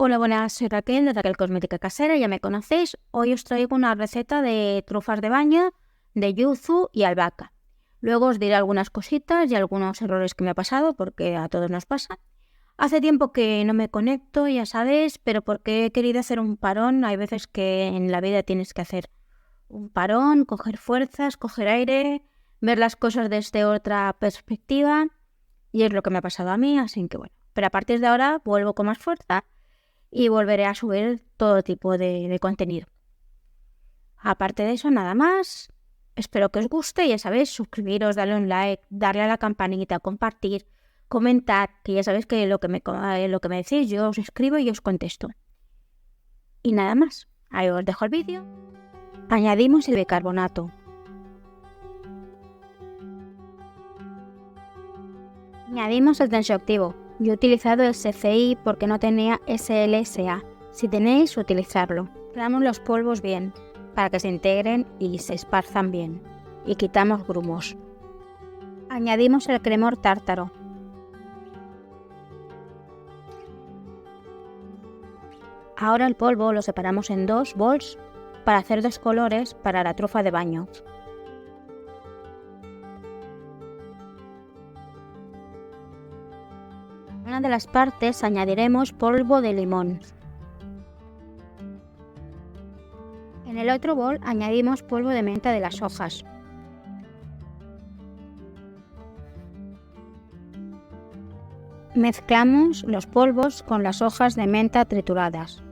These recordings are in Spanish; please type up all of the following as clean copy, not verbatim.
Hola, buenas, soy Raquel de Raquel Cosmética Casera, ya me conocéis. Hoy os traigo una receta de trufas de baño de yuzu y albahaca. Luego os diré algunas cositas y algunos errores que me ha pasado, porque a todos nos pasa. Hace tiempo que no me conecto, ya sabéis, pero porque he querido hacer un parón. Hay veces que en la vida tienes que hacer un parón, coger fuerzas, coger aire, ver las cosas desde otra perspectiva, y es lo que me ha pasado a mí, así que bueno. Pero a partir de ahora vuelvo con más fuerza y volveré a subir todo tipo de contenido. Aparte de eso, nada más. Espero que os guste, ya sabéis, suscribiros, darle un like, darle a la campanita, compartir, comentar, que ya sabéis que lo que me decís yo os escribo y os contesto. Y nada más, ahí os dejo el vídeo. Añadimos el bicarbonato. Añadimos el tensioactivo. Yo he utilizado el CCI porque no tenía SLSA. Si tenéis, utilizarlo. Mezclamos los polvos bien para que se integren y se esparzan bien. Y quitamos grumos. Añadimos el cremor tártaro. Ahora el polvo lo separamos en dos bols para hacer dos colores para la trufa de baño. En una de las partes añadiremos polvo de limón. En el otro bol añadimos polvo de menta de las hojas. Mezclamos los polvos con las hojas de menta trituradas.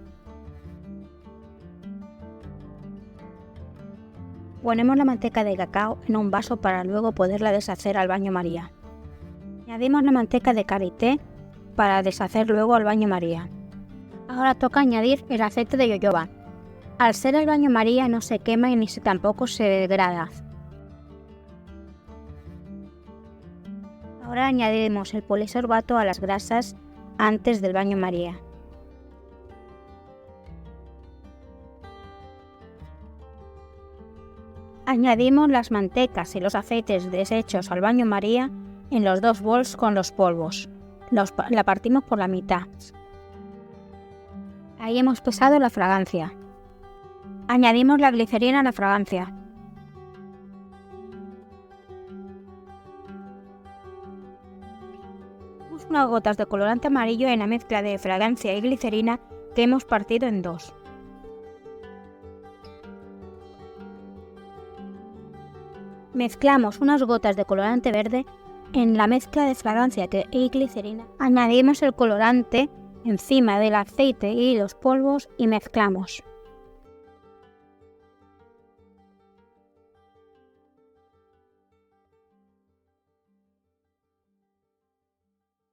Ponemos la manteca de cacao en un vaso para luego poderla deshacer al baño María. Añadimos la manteca de karité para deshacer luego al baño María. Ahora toca añadir el aceite de yoyoba. Al ser el baño María no se quema y tampoco se degrada. Ahora añadiremos el polisorbato a las grasas antes del baño María. Añadimos las mantecas y los aceites deshechos al baño María en los dos bols con los polvos. La partimos por la mitad. Ahí hemos pesado la fragancia. Añadimos la glicerina a la fragancia. Unas gotas de colorante amarillo en la mezcla de fragancia y glicerina que hemos partido en dos. Mezclamos unas gotas de colorante verde en la mezcla de fragancia y glicerina. Añadimos el colorante encima del aceite y los polvos y mezclamos.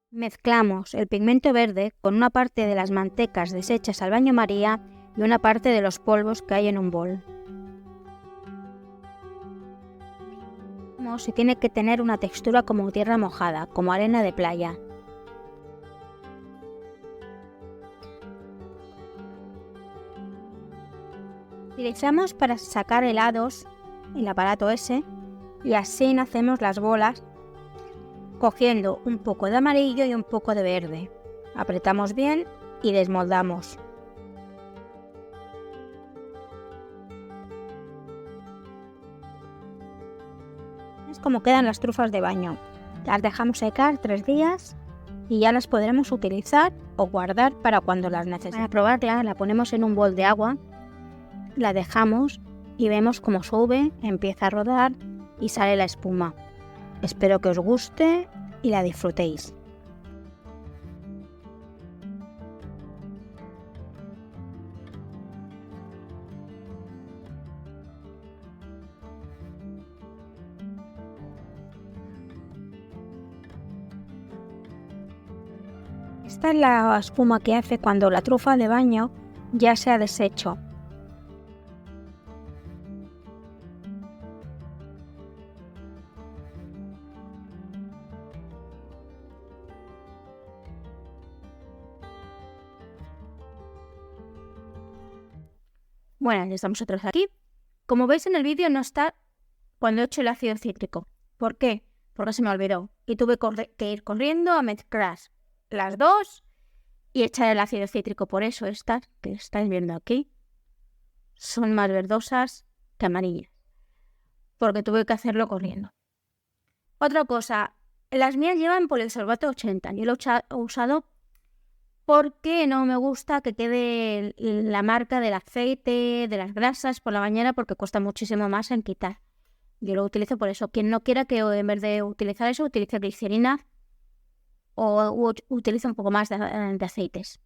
Mezclamos el pigmento verde con una parte de las mantecas deshechas al baño María y una parte de los polvos que hay en un bol. Y tiene que tener una textura como tierra mojada, como arena de playa. Utilizamos para sacar helados el aparato ese y así hacemos las bolas cogiendo un poco de amarillo y un poco de verde. Apretamos bien y desmoldamos. Es como quedan las trufas de baño. Las dejamos secar 3 días y ya las podremos utilizar o guardar para cuando las necesitemos. Para probarla la ponemos en un bol de agua, la dejamos y vemos cómo sube, empieza a rodar y sale la espuma. Espero que os guste y la disfrutéis. Esta es la espuma que hace cuando la trufa de baño ya se ha deshecho. Bueno, ya estamos otra vez aquí. Como veis en el vídeo no está cuando he hecho el ácido cítrico. ¿Por qué? Porque se me olvidó y tuve que ir corriendo a mezclar las dos y echar el ácido cítrico. Por eso estas que estáis viendo aquí son más verdosas que amarillas, porque tuve que hacerlo corriendo. Otra cosa, las mías llevan polisorbato 80. Yo lo he usado porque no me gusta que quede la marca del aceite, de las grasas por la mañana, porque cuesta muchísimo más en quitar. Yo lo utilizo por eso. Quien no quiera que en vez de utilizar eso, utilice glicerina o utilice un poco más de aceites.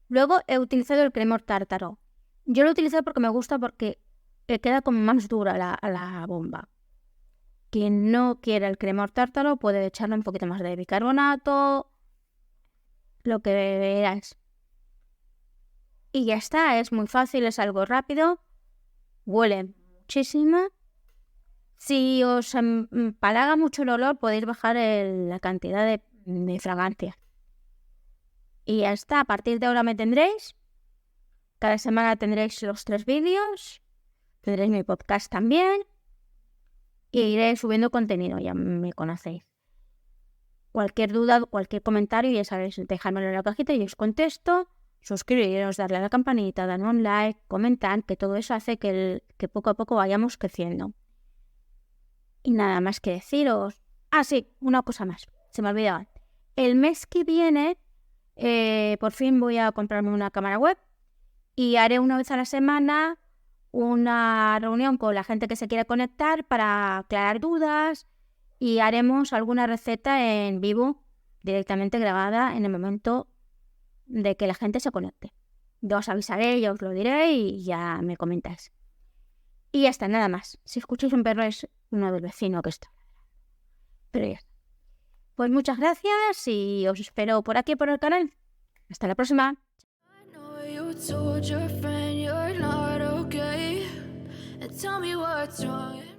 Luego he utilizado el cremor tártaro. Yo lo utilizo porque me gusta, porque queda como más dura la bomba. Quien no quiera el cremor tártaro puede echarle un poquito más de bicarbonato, lo que veáis. Y ya está, es muy fácil, es algo rápido, huele muchísimo. Si os empalaga mucho el olor, podéis bajar la cantidad de fragancia. Y ya está, a partir de ahora me tendréis. Cada semana tendréis los 3 vídeos, tendréis mi podcast también. Y iré subiendo contenido, ya me conocéis. Cualquier duda, cualquier comentario, ya sabéis, dejármelo en la cajita y os contesto. Suscribiros, darle a la campanita, darle un like, comentar, que todo eso hace que poco a poco vayamos creciendo. Y nada más que deciros. Ah, sí, una cosa más, se me olvidaba. El mes que viene, por fin voy a comprarme una cámara web y haré una vez a la semana una reunión con la gente que se quiera conectar para aclarar dudas y haremos alguna receta en vivo, directamente grabada en el momento de que la gente se conecte. Yo os avisaré, ya os lo diré y ya me comentáis. Y ya está, nada más. Si escucháis un perro es uno del vecino que está. Pero ya está. Pues muchas gracias y os espero por aquí por el canal. Hasta la próxima. Tell me what's wrong.